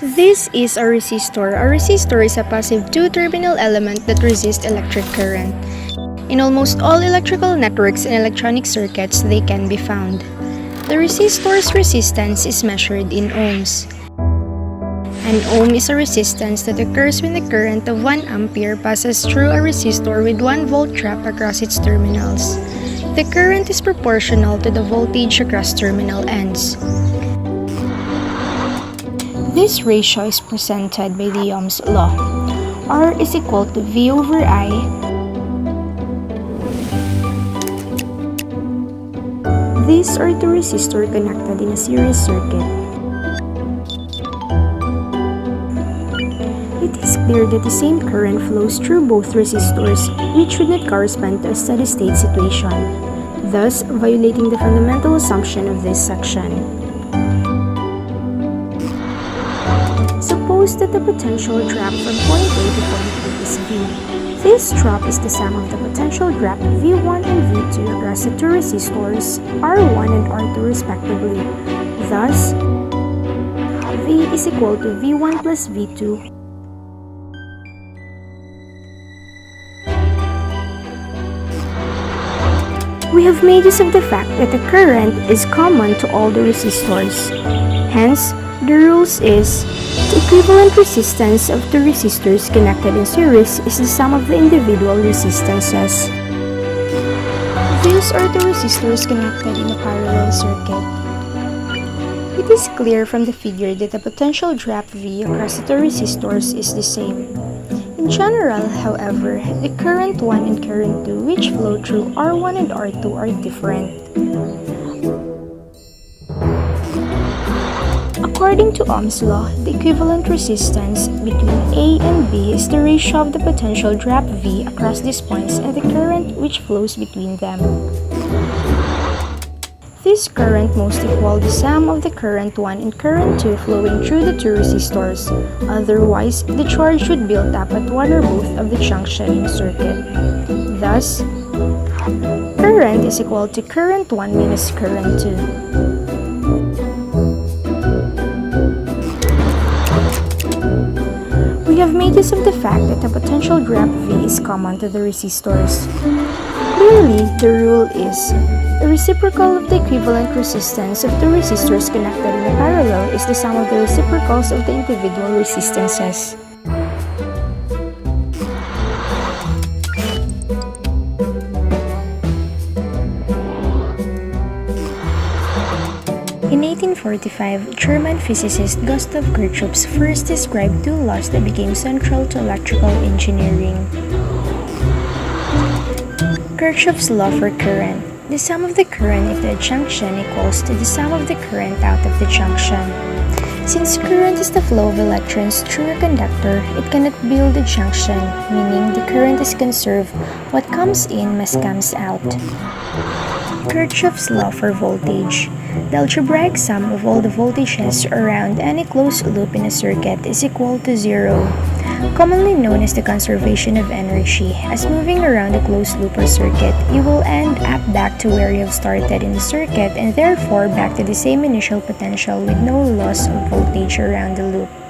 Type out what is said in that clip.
This is a resistor. A resistor is a passive two-terminal element that resists electric current. In almost all electrical networks and electronic circuits, they can be found. The resistor's resistance is measured in ohms. An ohm is a resistance that occurs when the current of 1 ampere passes through a resistor with 1 volt drop across its terminals. The current is proportional to the voltage across terminal ends. This ratio is presented by the Ohm's law. R is equal to V over I. These are two resistors connected in a series circuit. It is clear that the same current flows through both resistors, which would not correspond to a steady-state situation, thus violating the fundamental assumption of this section. Suppose that the potential drop from point A to point B is V. This drop is the sum of the potential drop V1 and V2 across the two resistors, R1 and R2 respectively. Thus, V is equal to V1 plus V2. We have made use of the fact that the current is common to all the resistors. Hence, the rules is the equivalent resistance of two resistors connected in series is the sum of the individual resistances. These are the resistors connected in a parallel circuit. It is clear from the figure that the potential drop V across the two resistors is the same. In general, however, the current 1 and current 2 which flow through R1 and R2 are different. According to Ohm's law, the equivalent resistance between A and B is the ratio of the potential drop V across these points and the current which flows between them. This current must equal the sum of the current 1 and current 2 flowing through the two resistors. Otherwise, the charge would build up at one or both of the junction in a circuit. Thus, current is equal to current 1 minus current 2. We have made use of the fact that the potential drop V is common to the resistors. Clearly, the rule is the reciprocal of the equivalent resistance of two resistors connected in a parallel is the sum of the reciprocals of the individual resistances. In 1845, German physicist Gustav Kirchhoff first described two laws that became central to electrical engineering. Kirchhoff's law for current. The sum of the current at the junction equals to the sum of the current out of the junction. Since current is the flow of electrons through a conductor, it cannot build a junction, meaning the current is conserved. What comes in must come out. Kirchhoff's law for voltage. The algebraic sum of all the voltages around any closed loop in a circuit is equal to 0. Commonly known as the conservation of energy, as moving around a closed loop or circuit, you will end up back to where you have started in the circuit and therefore back to the same initial potential with no loss of voltage around the loop.